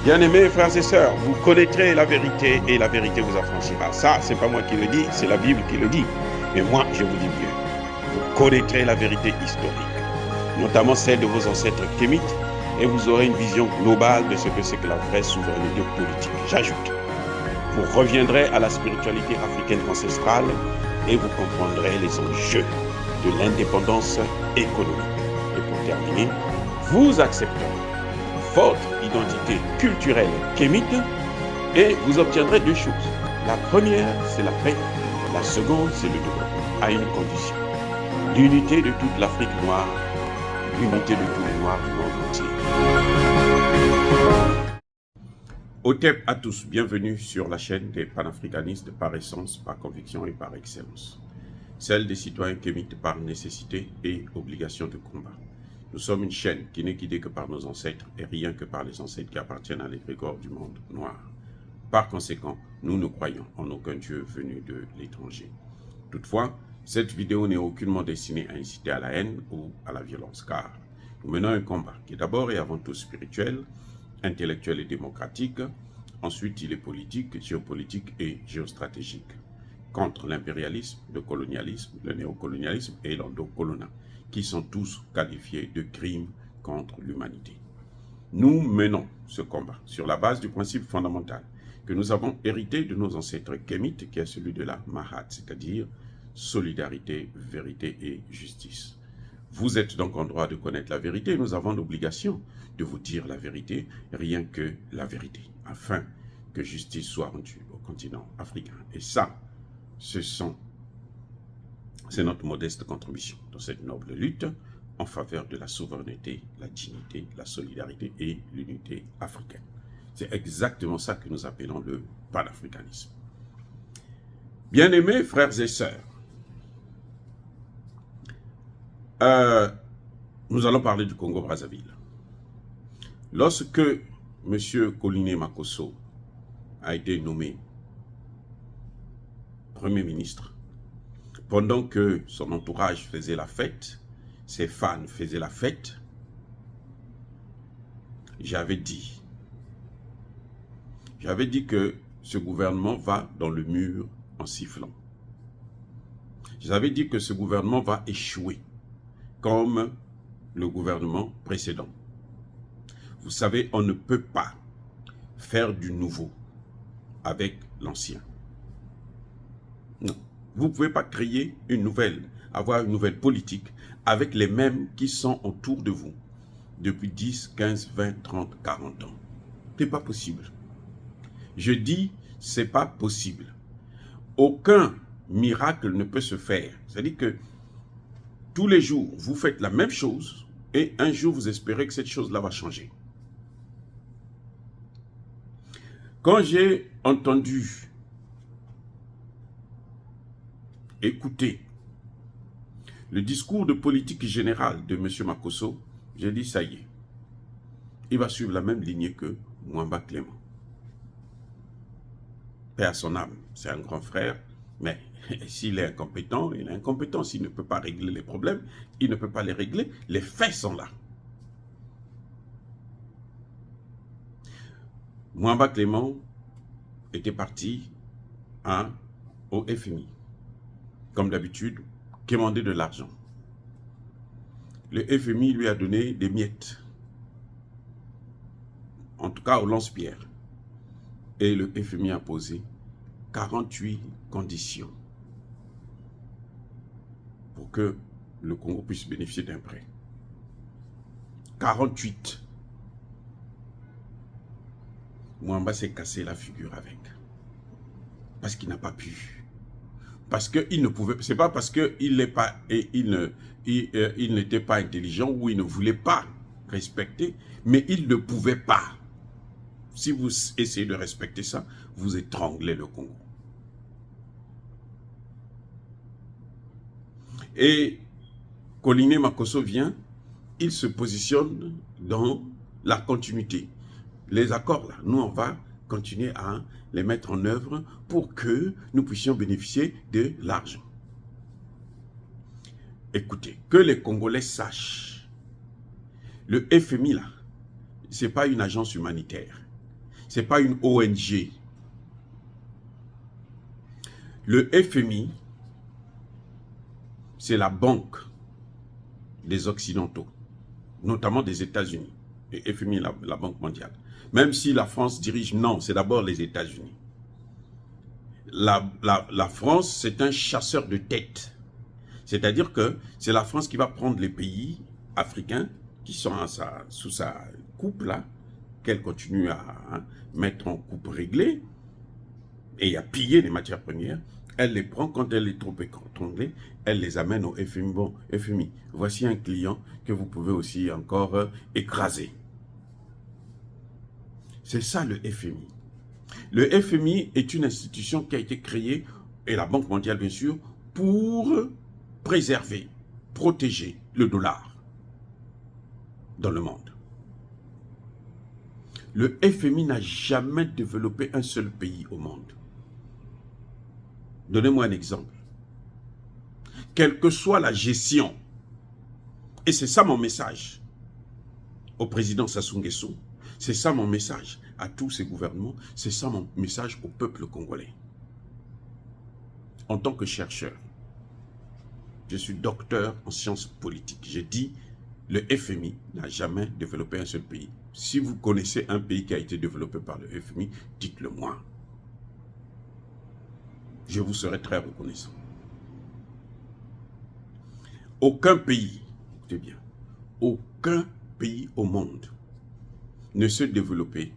Bien-aimés frères et sœurs, vous connaîtrez la vérité et la vérité vous affranchira. Ça, c'est pas moi qui le dis, c'est la Bible qui le dit. Mais moi, je vous dis mieux. Vous connaîtrez la vérité historique, notamment celle de vos ancêtres kémites, et vous aurez une vision globale de ce que c'est que la vraie souveraineté politique. J'ajoute, vous reviendrez à la spiritualité africaine ancestrale et vous comprendrez les enjeux de l'indépendance économique. Et pour terminer, vous accepterez votre identité culturelle kémite et vous obtiendrez deux choses. La première, c'est la paix. La seconde, c'est le développement, à une condition. L'unité de toute l'Afrique noire, l'unité de tous les Noirs du monde entier. Otep à tous, bienvenue sur la chaîne des panafricanistes par essence, par conviction et par excellence. Celle des citoyens kémites par nécessité et obligation de combat. Nous sommes une chaîne qui n'est guidée que par nos ancêtres et rien que par les ancêtres qui appartiennent à l'égrégore du monde noir. Par conséquent, nous ne croyons en aucun Dieu venu de l'étranger. Toutefois, cette vidéo n'est aucunement destinée à inciter à la haine ou à la violence, car nous menons un combat qui est d'abord et avant tout spirituel, intellectuel et démocratique. Ensuite, il est politique, géopolitique et géostratégique, contre l'impérialisme, le colonialisme, le néocolonialisme et l'endocolonat, qui sont tous qualifiés de crimes contre l'humanité. Nous menons ce combat sur la base du principe fondamental que nous avons hérité de nos ancêtres kémites, qui est celui de la Mahat, c'est-à-dire solidarité, vérité et justice. Vous êtes donc en droit de connaître la vérité et nous avons l'obligation de vous dire la vérité, rien que la vérité, afin que justice soit rendue au continent africain. Et ça, c'est notre modeste contribution dans cette noble lutte en faveur de la souveraineté, la dignité, la solidarité et l'unité africaine. C'est exactement ça que nous appelons le panafricanisme. Bien-aimés frères et sœurs, nous allons parler du Congo-Brazzaville. Lorsque M. Koliné Makosso a été nommé Premier ministre, pendant que son entourage faisait la fête, ses fans faisaient la fête, j'avais dit que ce gouvernement va dans le mur en sifflant. J'avais dit que ce gouvernement va échouer, comme le gouvernement précédent. Vous savez, on ne peut pas faire du nouveau avec l'ancien. Non. Vous ne pouvez pas créer avoir une nouvelle politique avec les mêmes qui sont autour de vous depuis 10, 15, 20, 30, 40 ans. Ce n'est pas possible. Je dis, ce n'est pas possible. Aucun miracle ne peut se faire. C'est-à-dire que tous les jours, vous faites la même chose et un jour, vous espérez que cette chose-là va changer. Quand j'ai entendu écoutez le discours de politique générale de M. Makosso, j'ai dit ça y est, il va suivre la même lignée que Mwamba Clément. Paix à son âme, c'est un grand frère, mais s'il est incompétent, il est incompétent. S'il ne peut pas régler les problèmes, il ne peut pas les régler. Les faits sont là. Mwamba Clément était parti au FMI. Comme d'habitude, quémander de l'argent. Le FMI lui a donné des miettes, en tout cas au lance-pierre. Et le FMI a posé 48 conditions pour que le Congo puisse bénéficier d'un prêt. 48. Mwamba s'est cassé la figure avec. Parce qu'il n'a pas pu. Parce qu'il ne pouvait, c'est pas parce qu'il n'était pas intelligent ou il ne voulait pas respecter, mais il ne pouvait pas. Si vous essayez de respecter ça, vous étranglez le Congo. Et Koliné Makosso vient, il se positionne dans la continuité. Les accords là, nous on va continuer à les mettre en œuvre pour que nous puissions bénéficier de l'argent. Écoutez, que les Congolais sachent, le FMI là, ce n'est pas une agence humanitaire. Ce n'est pas une ONG. Le FMI, c'est la banque des Occidentaux, notamment des États-Unis. Le FMI, la Banque mondiale. Même si la France dirige, non, c'est d'abord les États-Unis. La France, c'est un chasseur de tête. C'est-à-dire que c'est la France qui va prendre les pays africains qui sont sous sa coupe, là, qu'elle continue à mettre en coupe réglée et à piller les matières premières. Elle les prend quand elle est trop étranglée, elle les amène au FMI. Bon, FMI, voici un client que vous pouvez aussi encore écraser. C'est ça le FMI. Le FMI est une institution qui a été créée, et la Banque mondiale bien sûr, pour préserver, protéger le dollar dans le monde. Le FMI n'a jamais développé un seul pays au monde. Donnez-moi un exemple. Quelle que soit la gestion, et c'est ça mon message au président Sassou Nguesso, c'est ça mon message à tous ces gouvernements, c'est ça mon message au peuple congolais. En tant que chercheur, je suis docteur en sciences politiques. J'ai dit, le FMI n'a jamais développé un seul pays. Si vous connaissez un pays qui a été développé par le FMI, dites-le moi. Je vous serai très reconnaissant. Aucun pays, écoutez bien, aucun pays au monde ne se développait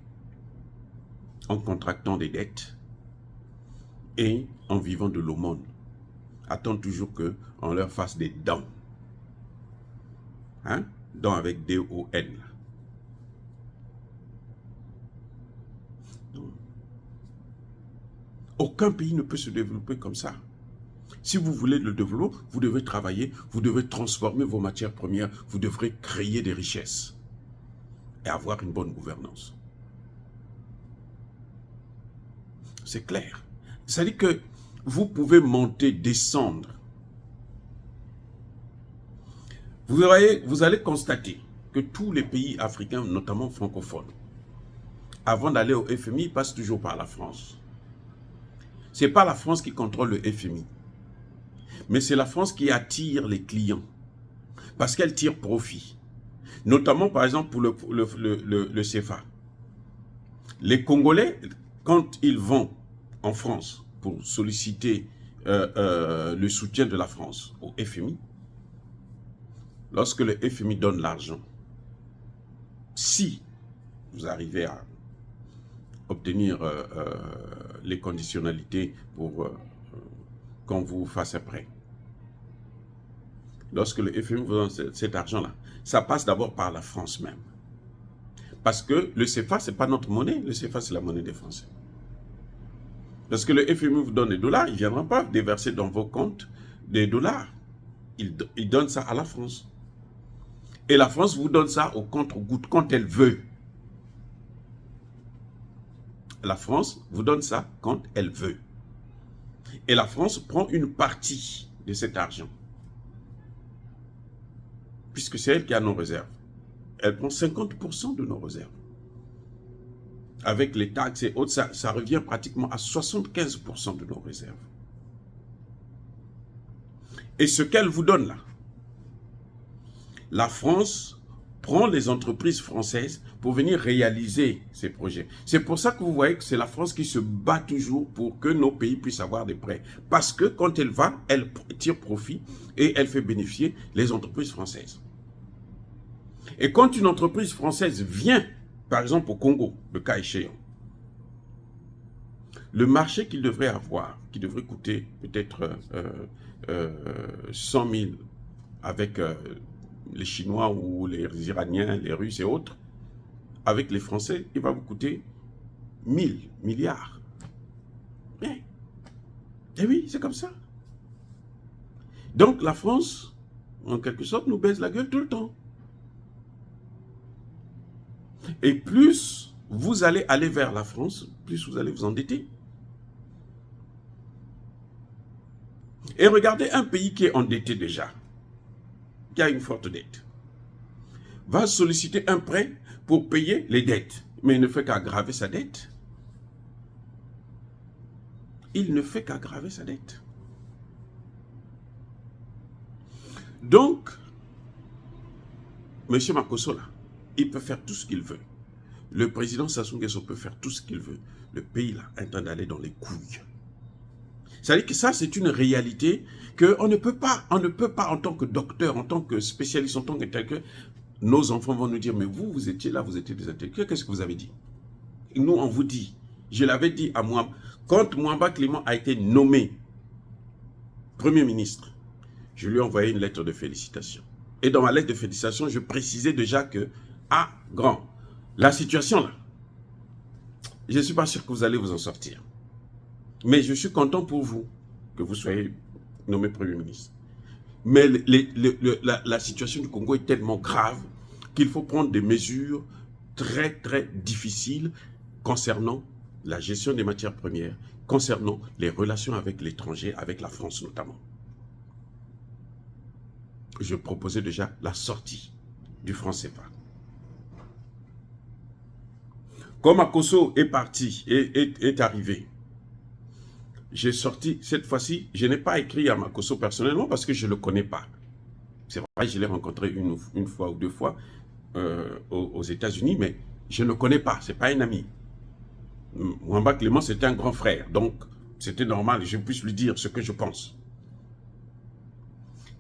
en contractant des dettes et en vivant de l'aumône. Attendent toujours qu'on leur fasse des dons. Hein? Dons avec D-O-N. Aucun pays ne peut se développer comme ça. Si vous voulez le développer, vous devez travailler, vous devez transformer vos matières premières, vous devrez créer des richesses et avoir une bonne gouvernance. C'est clair. C'est-à-dire que vous pouvez monter, descendre. Vous allez constater que tous les pays africains, notamment francophones, avant d'aller au FMI, passent toujours par la France. Ce n'est pas la France qui contrôle le FMI, mais c'est la France qui attire les clients, parce qu'elle tire profit. Notamment, par exemple, pour le CFA. Les Congolais, quand ils vont en France pour solliciter le soutien de la France au FMI, lorsque le FMI donne l'argent, si vous arrivez à obtenir les conditionnalités pour qu'on vous fasse un prêt. Lorsque le FMI vous donne cet argent-là, ça passe d'abord par la France même. Parce que le CFA, ce n'est pas notre monnaie, le CFA, c'est la monnaie des Français. Lorsque le FMI vous donne des dollars, il ne viendra pas déverser dans vos comptes des dollars. Il donne ça à la France. Et la France vous donne ça au compte-gouttes quand elle veut. La France vous donne ça quand elle veut. Et la France prend une partie de cet argent. Puisque c'est elle qui a nos réserves. Elle prend 50% de nos réserves. Avec les taxes et autres, ça revient pratiquement à 75% de nos réserves. Et ce qu'elle vous donne là, la France prend les entreprises françaises pour venir réaliser ces projets. C'est pour ça que vous voyez que c'est la France qui se bat toujours pour que nos pays puissent avoir des prêts. Parce que quand elle va, elle tire profit et elle fait bénéficier les entreprises françaises. Et quand une entreprise française vient, par exemple au Congo, le cas échéant, le marché qu'il devrait avoir, qui devrait coûter peut-être 100 000 avec les Chinois ou les Iraniens, les Russes et autres, avec les Français, il va vous coûter 1000 milliards. Eh oui, c'est comme ça. Donc la France, en quelque sorte, nous baise la gueule tout le temps. Et plus vous allez aller vers la France, plus vous allez vous endetter. Et regardez un pays qui est endetté déjà, qui a une forte dette, va solliciter un prêt pour payer les dettes. Mais il ne fait qu'aggraver sa dette. Il ne fait qu'aggraver sa dette. Donc, M. Makosso, là, il peut faire tout ce qu'il veut. Le président Sassou Nguesso peut faire tout ce qu'il veut. Le pays, là, est en train d'aller dans les couilles. C'est-à-dire que ça, c'est une réalité qu'on ne peut pas, en tant que docteur, en tant que spécialiste, en tant que tel que nos enfants vont nous dire, mais vous étiez là, vous étiez des intellectuels, qu'est-ce que vous avez dit? Nous, on vous dit, je l'avais dit à moi, quand Mwamba Clément a été nommé Premier ministre, je lui ai envoyé une lettre de félicitations. Et dans ma lettre de félicitations, je précisais déjà que, grand, la situation là, je ne suis pas sûr que vous allez vous en sortir. Mais je suis content pour vous que vous soyez nommé Premier ministre. Mais la situation du Congo est tellement grave qu'il faut prendre des mesures très, très difficiles concernant la gestion des matières premières, concernant les relations avec l'étranger, avec la France notamment. Je proposais déjà la sortie du franc CFA. Comme Makosso est parti, est arrivé, j'ai sorti, cette fois-ci, je n'ai pas écrit à Makosso personnellement parce que je ne le connais pas. C'est vrai, je l'ai rencontré une fois ou deux fois aux États-Unis, mais je ne le connais pas, ce n'est pas un ami. Mwamba Clément, c'était un grand frère, donc c'était normal que je puisse lui dire ce que je pense.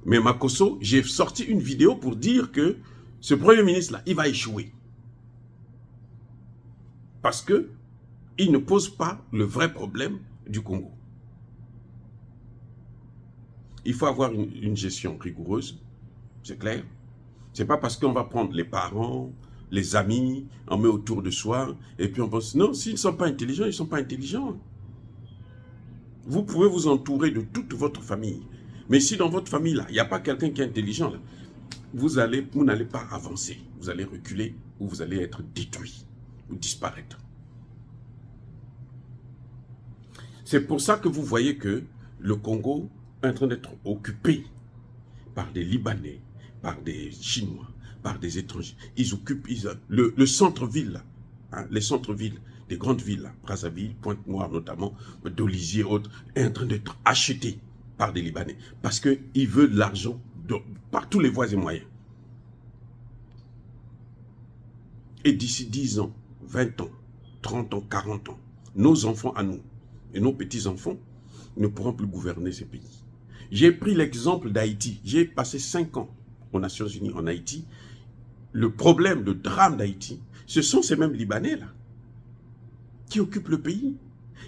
Mais Makosso, j'ai sorti une vidéo pour dire que ce Premier ministre-là, il va échouer. Parce qu'il ne pose pas le vrai problème du Congo. Il faut avoir une gestion rigoureuse, c'est clair. Ce n'est pas parce qu'on va prendre les parents, les amis, on met autour de soi, et puis on pense, non, s'ils ne sont pas intelligents, ils ne sont pas intelligents. Vous pouvez vous entourer de toute votre famille. Mais si dans votre famille, là, il n'y a pas quelqu'un qui est intelligent, là, vous n'allez pas avancer. Vous allez reculer ou vous allez être détruit ou disparaître. C'est pour ça que vous voyez que le Congo est en train d'être occupé par des Libanais, par des Chinois, par des étrangers. Ils occupent le centre-ville, hein, les centres-villes, des grandes villes, là, Brazzaville, Pointe-Noire notamment, Dolisie et autres, est en train d'être acheté par des Libanais. Parce qu'ils veulent de l'argent par tous les voies et moyens. Et d'ici 10 ans, 20 ans, 30 ans, 40 ans, nos enfants à nous et nos petits-enfants ne pourront plus gouverner ces pays. J'ai pris l'exemple d'Haïti. J'ai passé 5 ans aux Nations Unies en Haïti. Le problème, le drame d'Haïti, ce sont ces mêmes Libanais-là qui occupent le pays.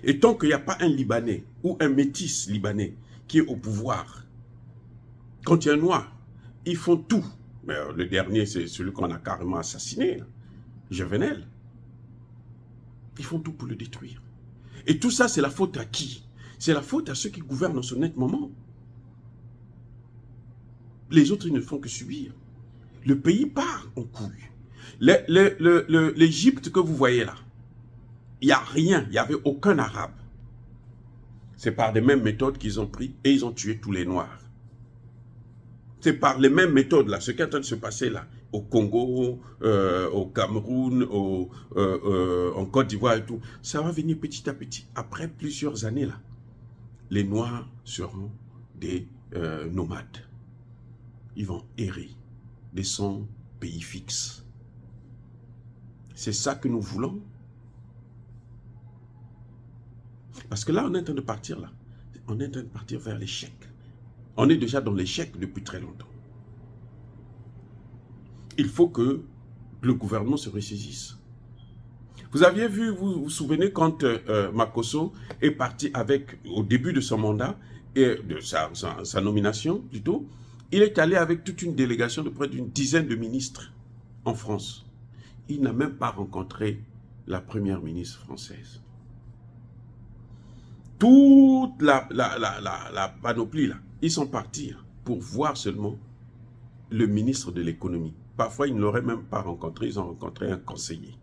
Et tant qu'il n'y a pas un Libanais ou un métis libanais qui est au pouvoir, quand il y a un noir, ils font tout. Mais le dernier, c'est celui qu'on a carrément assassiné, là, Jovenel. Ils font tout pour le détruire. Et tout ça, c'est la faute à qui? C'est la faute à ceux qui gouvernent en ce net moment. Les autres, ils ne font que subir. Le pays part en couille. L'Égypte que vous voyez là, il n'y a rien, il n'y avait aucun arabe. C'est par les mêmes méthodes qu'ils ont pris et ils ont tué tous les noirs. C'est par les mêmes méthodes là, ce qui est en train de se passer là, au Congo, au Cameroun, en Côte d'Ivoire et tout, ça va venir petit à petit. Après plusieurs années là, les Noirs seront des nomades. Ils vont errer de son pays fixe. C'est ça que nous voulons. Parce que là, on est en train de partir là. On est en train de partir vers l'échec. On est déjà dans l'échec depuis très longtemps. Il faut que le gouvernement se ressaisisse. Vous aviez vu, vous vous souvenez, quand Makosso est parti au début de son mandat, et de sa nomination plutôt, il est allé avec toute une délégation de près d'une dizaine de ministres en France. Il n'a même pas rencontré la première ministre française. Toute la panoplie, là, ils sont partis pour voir seulement le ministre de l'économie. Parfois, ils ne l'auraient même pas rencontré, ils ont rencontré un conseiller.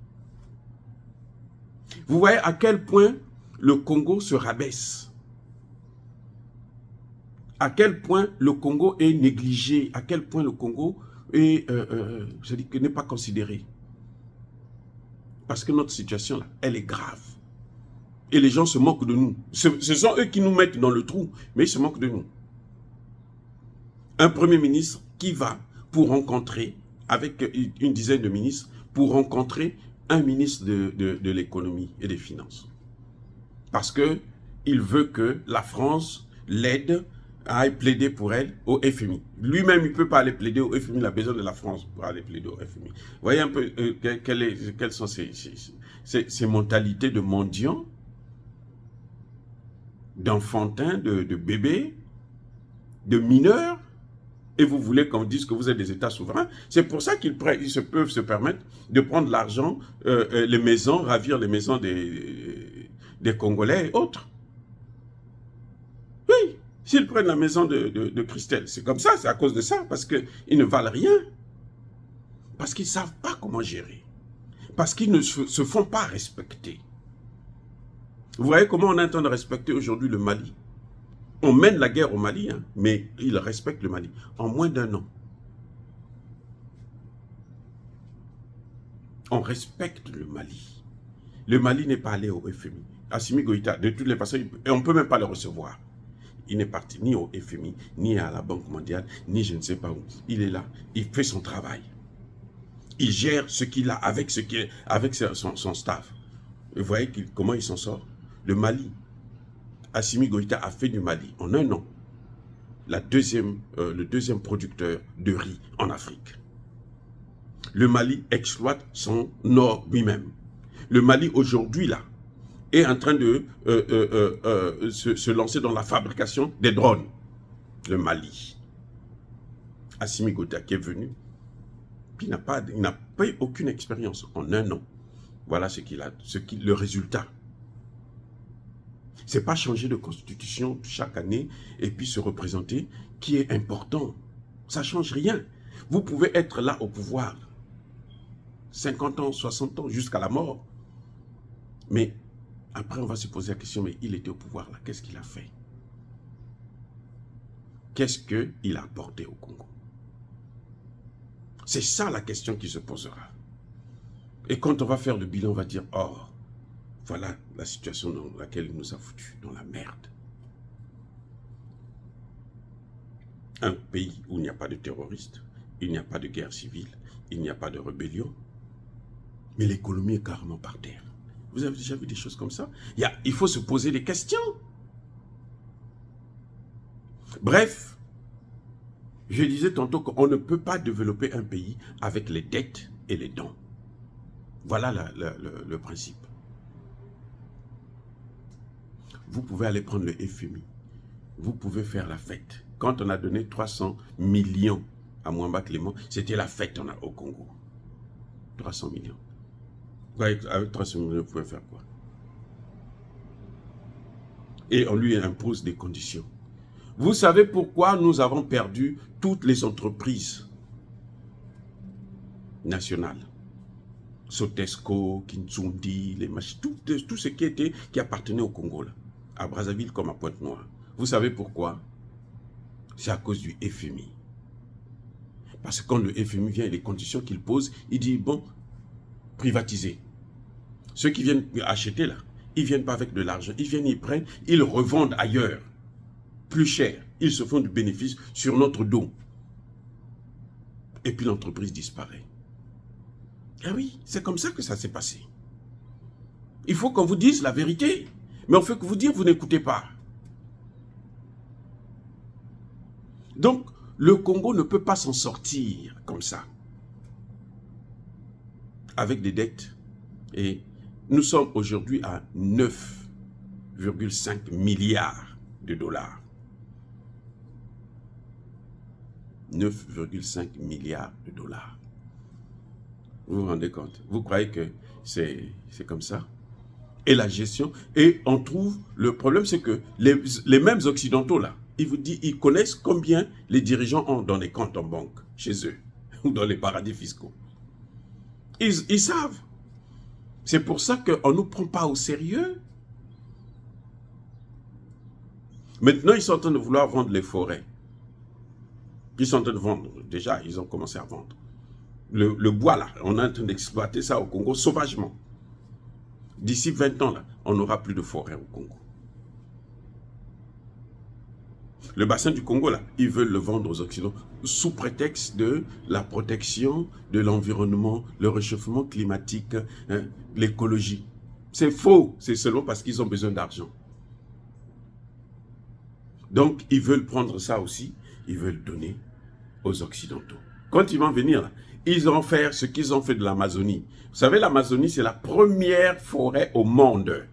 Vous voyez à quel point le Congo se rabaisse. À quel point le Congo est négligé, à quel point le Congo est, n'est pas considéré. Parce que notre situation, là, elle est grave. Et les gens se moquent de nous. Ce sont eux qui nous mettent dans le trou, mais ils se moquent de nous. Un premier ministre qui va pour rencontrer, avec une dizaine de ministres, pour rencontrer un ministre de l'économie et des finances. Parce qu'il veut que la France l'aide à plaider pour elle au FMI. Lui-même, il ne peut pas aller plaider au FMI, il a besoin de la France pour aller plaider au FMI. Vous voyez un peu quelles sont ces mentalités de mendiants, d'enfantins, de bébés, de mineurs, et vous voulez qu'on dise que vous êtes des États souverains. C'est pour ça qu'ils peuvent se permettre de prendre l'argent, les maisons, ravir les maisons des Congolais et autres. Oui, s'ils prennent la maison de Christelle, c'est comme ça, c'est à cause de ça, parce qu'ils ne valent rien. Parce qu'ils ne savent pas comment gérer. Parce qu'ils ne se font pas respecter. Vous voyez comment on est en train de respecter aujourd'hui le Mali? On mène la guerre au Mali, hein, mais ils respectent le Mali. En moins d'1 an. On respecte le Mali. Le Mali n'est pas allé au FMI. Assimi Goïta, de toutes les façons, on ne peut même pas le recevoir. Il n'est parti ni au FMI, ni à la Banque mondiale, ni je ne sais pas où. Il est là, il fait son travail. Il gère ce qu'il a avec son staff. Vous voyez comment il s'en sort? Le Mali, Assimi Goïta a fait du Mali en 1 an le deuxième producteur de riz en Afrique. Le Mali exploite son or lui-même. Le Mali aujourd'hui là est en train de se lancer dans la fabrication des drones. Le Mali. Assimi Goïta qui est venu, il n'a pas eu aucune expérience en 1 an. Voilà le résultat. Ce n'est pas changer de constitution chaque année et puis se représenter qui est important. Ça ne change rien. Vous pouvez être là au pouvoir 50 ans, 60 ans, jusqu'à la mort. Mais après, on va se poser la question, mais il était au pouvoir là, qu'est-ce qu'il a fait? Qu'est-ce qu'il a apporté au Congo? C'est ça la question qui se posera. Et quand on va faire le bilan, on va dire, oh, voilà la situation dans laquelle il nous a foutus, dans la merde. Un pays où il n'y a pas de terroristes, il n'y a pas de guerre civile, il n'y a pas de rébellion, mais l'économie est carrément par terre. Vous avez déjà vu des choses comme ça? Il faut se poser des questions. Bref, je disais tantôt qu'on ne peut pas développer un pays avec les dettes et les dons. Voilà le principe. Vous pouvez aller prendre le FMI. Vous pouvez faire la fête. Quand on a donné 300 millions à Mwamba Clément, c'était la fête au Congo. 300 millions. Avec 300 millions, vous pouvez faire quoi? Et on lui impose des conditions. Vous savez pourquoi nous avons perdu toutes les entreprises nationales? Sotesco, Kintsundi, les machines, tout ce qui appartenait au Congo, là, à Brazzaville comme à Pointe-Noire. Vous savez pourquoi? C'est à cause du FMI. Parce que quand le FMI vient et les conditions qu'il pose, il dit, bon, privatiser. Ceux qui viennent acheter là, ils ne viennent pas avec de l'argent, ils viennent, ils prennent, ils revendent ailleurs, plus cher. Ils se font du bénéfice sur notre dos. Et puis l'entreprise disparaît. Ah oui, c'est comme ça que ça s'est passé. Il faut qu'on vous dise la vérité. Mais on fait que vous dire, vous n'écoutez pas. Donc, le Congo ne peut pas s'en sortir comme ça. Avec des dettes. Et nous sommes aujourd'hui à 9,5 milliards de dollars. 9,5 milliards de dollars. Vous vous rendez compte? Vous croyez que c'est comme ça? Et la gestion, et on trouve, le problème c'est que les mêmes occidentaux là, ils connaissent combien les dirigeants ont dans les comptes en banque, chez eux, ou dans les paradis fiscaux. Ils savent. C'est pour ça qu'on ne nous prend pas au sérieux. Maintenant, ils sont en train de vouloir vendre les forêts. Ils sont en train de vendre, déjà, ils ont commencé à vendre. Le bois là, on est en train d'exploiter ça au Congo sauvagement. D'ici 20 ans, là, on n'aura plus de forêt au Congo. Le bassin du Congo, là, ils veulent le vendre aux Occidentaux sous prétexte de la protection de l'environnement, le réchauffement climatique, hein, l'écologie. C'est faux, c'est seulement parce qu'ils ont besoin d'argent. Donc, ils veulent prendre ça aussi, ils veulent donner aux Occidentaux. Quand ils vont venir, là, ils vont faire ce qu'ils ont fait de l'Amazonie. Vous savez, l'Amazonie, c'est la première forêt au monde.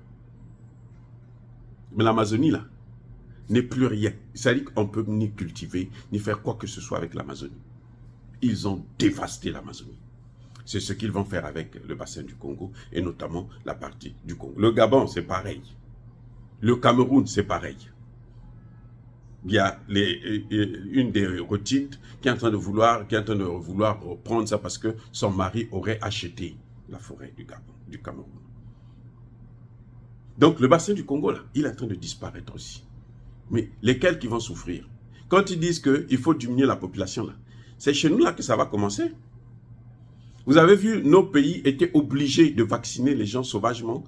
Mais l'Amazonie, là, n'est plus rien. C'est-à-dire qu'on ne peut ni cultiver, ni faire quoi que ce soit avec l'Amazonie. Ils ont dévasté l'Amazonie. C'est ce qu'ils vont faire avec le bassin du Congo, et notamment la partie du Congo. Le Gabon, c'est pareil. Le Cameroun, c'est pareil. Il y a une des retintes qui est en train de vouloir prendre ça parce que son mari aurait acheté la forêt du Gabon, du Cameroun. Donc le bassin du Congo, là, il est en train de disparaître aussi. Mais lesquels qui vont souffrir? Quand ils disent qu'il faut diminuer la population, là, c'est chez nous là que ça va commencer. Vous avez vu, nos pays étaient obligés de vacciner les gens sauvagement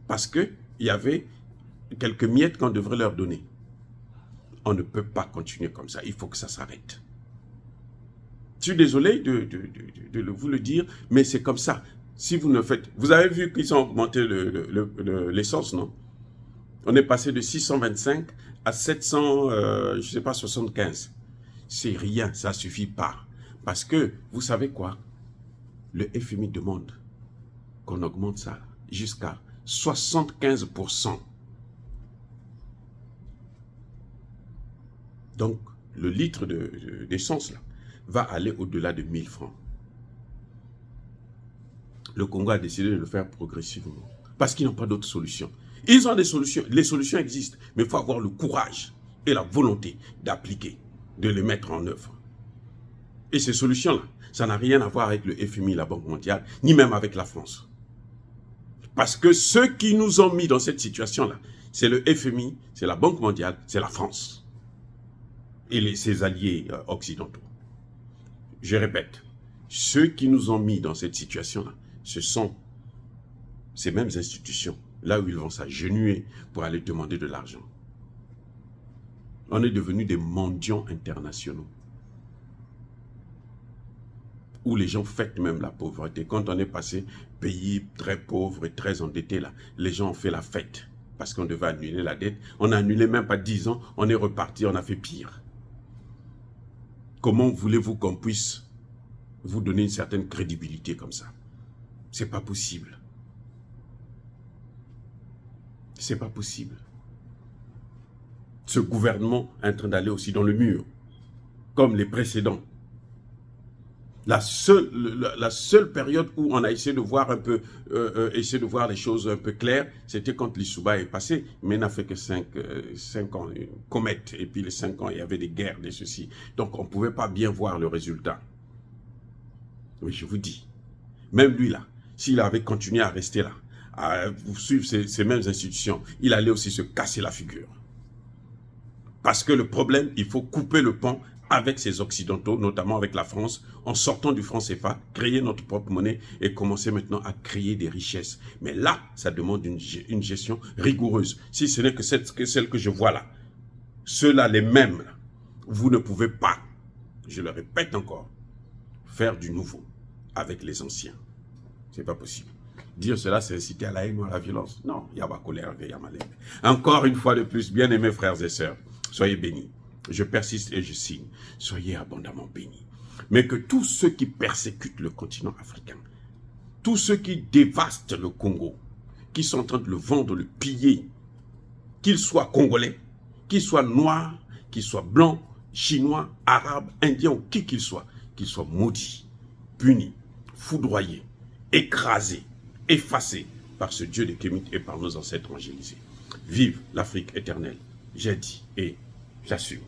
parce qu'il y avait quelques miettes qu'on devrait leur donner. On ne peut pas continuer comme ça, il faut que ça s'arrête. Je suis désolé de vous le dire, mais c'est comme ça. Si vous ne faites... Vous avez vu qu'ils ont augmenté l'essence, non? On est passé de 625 à 700, je ne sais pas, 75. C'est rien, ça ne suffit pas. Parce que, vous savez quoi? Le FMI demande qu'on augmente ça jusqu'à 75%. Donc, le litre d'essence là va aller au-delà de 1000 francs. Le Congo a décidé de le faire progressivement parce qu'ils n'ont pas d'autre solution. Ils ont des solutions, les solutions existent, mais il faut avoir le courage et la volonté d'appliquer, de les mettre en œuvre. Et ces solutions-là, ça n'a rien à voir avec le FMI, la Banque mondiale, ni même avec la France. Parce que ceux qui nous ont mis dans cette situation-là, c'est le FMI, c'est la Banque mondiale, c'est la France. Et ses alliés occidentaux. Je répète, ceux qui nous ont mis dans cette situation-là, ce sont ces mêmes institutions, là où ils vont s'agenouiller pour aller demander de l'argent. On est devenus des mendiants internationaux. Où les gens fêtent même la pauvreté. Quand on est passé pays très pauvre et très endetté, là, les gens ont fait la fête parce qu'on devait annuler la dette. On a annulé même pas 10 ans, on est reparti, on a fait pire. Comment voulez-vous qu'on puisse vous donner une certaine crédibilité comme ça? C'est pas possible. C'est pas possible. Ce gouvernement est en train d'aller aussi dans le mur, comme les précédents. La seule période où on a essayé de voir un peu, essayer de voir les choses un peu claires, c'était quand l'Issouba est passé, mais il n'a fait que 5 ans, une comète, et puis les 5 ans, il y avait des guerres, des ceci. Donc on ne pouvait pas bien voir le résultat. Oui, je vous dis, même lui là, s'il avait continué à rester là, à suivre ces mêmes institutions, il allait aussi se casser la figure. Parce que le problème, il faut couper le pont avec ces Occidentaux, notamment avec la France, en sortant du franc CFA, créer notre propre monnaie et commencer maintenant à créer des richesses. Mais là, ça demande une gestion rigoureuse. Si ce n'est que celle que je vois là, ceux-là, les mêmes, là, vous ne pouvez pas, je le répète encore, faire du nouveau avec les anciens. C'est pas possible. Dire cela, c'est inciter à la haine ou à la violence. Non, il y a pas colère, il y a malheur. Encore une fois de plus, bien-aimés frères et sœurs, soyez bénis. Je persiste et je signe. Soyez abondamment bénis. Mais que tous ceux qui persécutent le continent africain, tous ceux qui dévastent le Congo, qui sont en train de le vendre, le piller, qu'ils soient congolais, qu'ils soient noirs, qu'ils soient blancs, chinois, arabes, indiens ou qui qu'ils soient maudits, punis, foudroyés, écrasés, effacés par ce Dieu de Kémit et par nos ancêtres angélisés. Vive l'Afrique éternelle. J'ai dit et j'assume.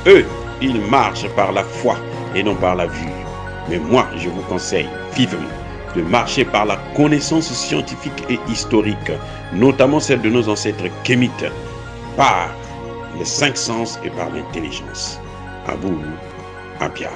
Eux, ils marchent par la foi et non par la vue. Mais moi, je vous conseille vivement de marcher par la connaissance scientifique et historique, notamment celle de nos ancêtres kémites, par les 5 sens et par l'intelligence. À vous, Abia.